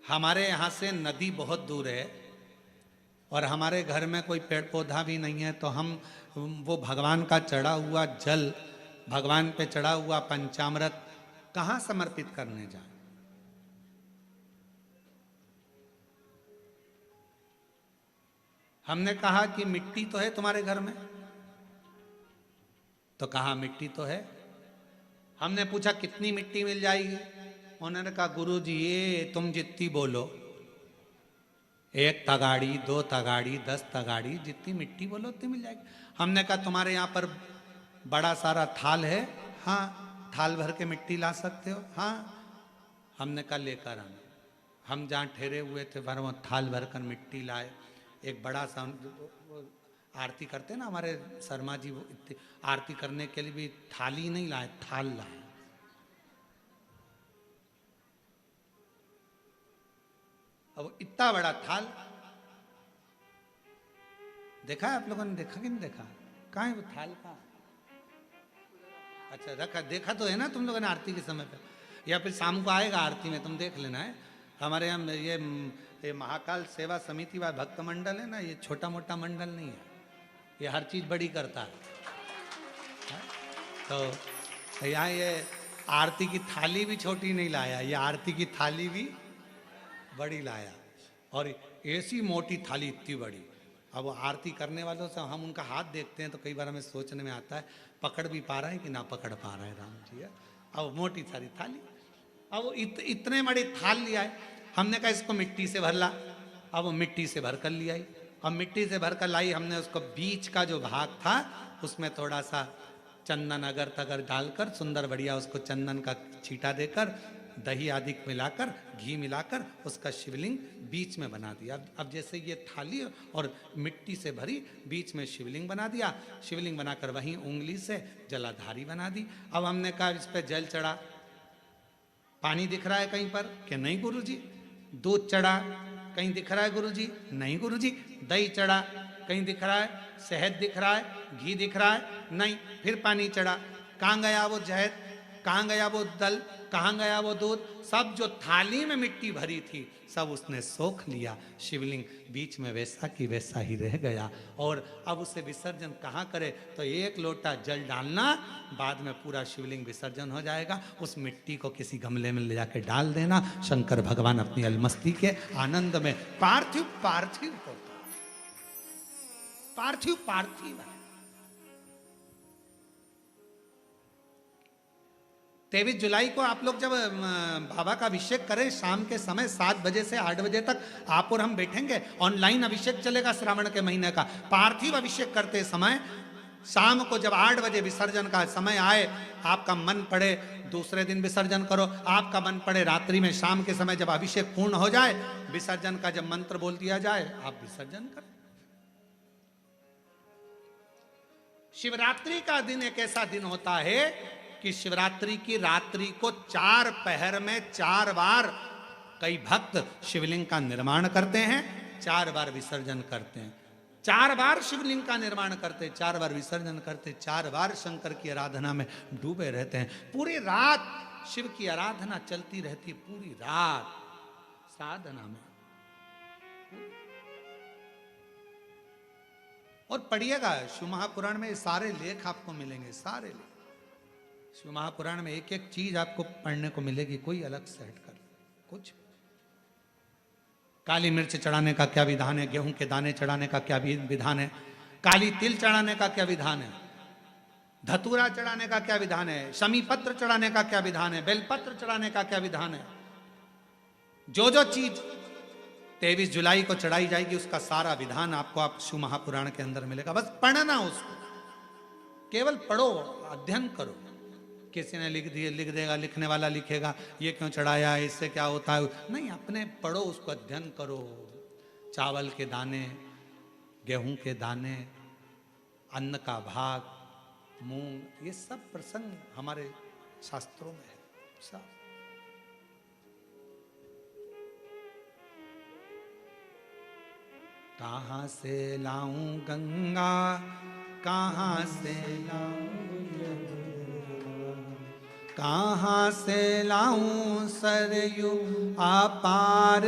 हमारे यहाँ से नदी बहुत दूर है और हमारे घर में कोई पेड़ पौधा भी नहीं है, तो हम वो भगवान का चढ़ा हुआ जल, भगवान पे चढ़ा हुआ पंचामृत कहाँ समर्पित करने जाए। हमने कहा कि मिट्टी तो है तुम्हारे घर में, तो कहा मिट्टी तो है। हमने पूछा कितनी मिट्टी मिल जाएगी, उन्होंने कहा गुरु जी ये तुम जितनी बोलो, 1 तगाड़ी 2 तगाड़ी 10 तगाड़ी, जितनी मिट्टी बोलो उतनी मिल जाएगी। हमने कहा तुम्हारे यहाँ पर बड़ा सारा थाल है? हाँ। थाल भर के मिट्टी ला सकते हो? हाँ। हमने कहा लेकर आना। हम जहाँ ठहरे हुए थे वहाँ वो थाल भर कर मिट्टी लाए। एक बड़ा सा आरती करते हैं ना हमारे शर्मा जी, वो आरती करने के लिए भी थाली नहीं लाए, थाल लाए। अब इतना बड़ा थाल, देखा है आप लोगों ने? देखा कि नहीं देखा? कहाँ है वो थाल? कहाँ? अच्छा रखा, देखा तो है ना तुम लोगों ने आरती के समय पे, या फिर शाम को आएगा आरती में, तुम देख लेना है। हमारे यहाँ ये महाकाल सेवा समिति व भक्त मंडल है ना, ये छोटा मोटा मंडल नहीं है, ये हर चीज बड़ी करता है। तो यहाँ ये आरती की थाली भी छोटी नहीं लाया, ये आरती की थाली भी बड़ी लाया, और ऐसी मोटी थाली इतनी बड़ी। अब वो आरती करने वालों से हम उनका हाथ देखते हैं तो कई बार हमें सोचने में आता है पकड़ भी पा रहे हैं कि ना पकड़ पा रहे हैं राम जी। अब मोटी सारी थाली, अब वो इतने बड़ी थाल लिया है। हमने कहा इसको मिट्टी से भर ला। अब वो मिट्टी से भर कर लिया। अब मिट्टी से भर कर लाई, हमने उसको बीच का जो भाग था उसमें थोड़ा सा चंदन अगर तगर डालकर, सुंदर बढ़िया उसको चंदन का छींटा देकर, दही आदि मिलाकर, घी मिलाकर उसका शिवलिंग बीच में बना दिया। अब जैसे ये थाली और मिट्टी से भरी, बीच में शिवलिंग बना दिया। शिवलिंग बनाकर वहीं उंगली से जलाधारी बना दी। अब हमने कहा इस पे जल चढ़ा, पानी दिख रहा है कहीं पर कि नहीं गुरुजी? दूध चढ़ा, कहीं दिख रहा है गुरुजी? नहीं गुरुजी। दही चढ़ा, कहीं दिख रहा है? शहद दिख रहा है? घी दिख रहा है? नहीं। फिर पानी चढ़ा, कहाँ गया वो शहद? कहाँ गया वो दल? कहाँ गया वो दूध? सब जो थाली में मिट्टी भरी थी सब उसने सोख लिया। शिवलिंग बीच में वैसा की वैसा ही रह गया। और अब उसे विसर्जन कहाँ करे? तो 1 लोटा जल डालना, बाद में पूरा शिवलिंग विसर्जन हो जाएगा। उस मिट्टी को किसी गमले में ले जाके डाल देना। शंकर भगवान अपनी अलमस्ती के आनंद में, पार्थिव पार्थिव होता, पार्थिव पार्थिव है। 23 जुलाई को आप लोग जब बाबा का अभिषेक करें, शाम के समय 7 बजे से 8 बजे तक आप और हम बैठेंगे। ऑनलाइन अभिषेक चलेगा श्रावण के महीने का। पार्थिव अभिषेक करते समय शाम को जब 8 बजे विसर्जन का समय आए, आपका मन पड़े दूसरे दिन विसर्जन करो, आपका मन पड़े रात्रि में, शाम के समय जब अभिषेक पूर्ण हो जाए, विसर्जन का जब मंत्र बोल दिया जाए, आप विसर्जन करें। शिवरात्रि का दिन एक ऐसा दिन होता है कि शिवरात्रि की रात्रि को 4 पहर में 4 बार कई भक्त शिवलिंग का निर्माण करते हैं, 4 बार विसर्जन करते हैं। 4 बार शिवलिंग का निर्माण करते, 4 बार विसर्जन करते, 4 बार शंकर की आराधना में डूबे रहते हैं। पूरी रात शिव की आराधना चलती रहती, पूरी रात साधना में। और पढ़िएगा शिव महापुराण में सारे लेख आपको मिलेंगे, सारे लेख। शिव महापुराण में एक एक चीज आपको पढ़ने को मिलेगी, कोई अलग से हटकर कुछ। काली मिर्च चढ़ाने का क्या विधान है? गेहूं के दाने चढ़ाने का क्या विधान है? काली तिल चढ़ाने का क्या विधान है? धतूरा चढ़ाने का क्या विधान है? शमी पत्र चढ़ाने का क्या विधान है? बेलपत्र चढ़ाने का क्या विधान है? जो जो चीज 23 जुलाई को चढ़ाई जाएगी उसका सारा विधान आपको आप शिव महापुराण के अंदर मिलेगा। बस पढ़ना उसको, केवल पढ़ो, अध्ययन करो। किसी ने लिख दिए, लिख देगा, लिखने वाला लिखेगा ये क्यों चढ़ाया है, इससे क्या होता है, नहीं, अपने पढ़ो उसको, अध्ययन करो। चावल के दाने, गेहूं के दाने, अन्न का भाग, मूंग, ये सब प्रसंग हमारे शास्त्रों में है सब। कहाँ से लाऊं गंगा, कहाँ से लाऊं यमुना, कहाँ से लाऊं सरयू अपार।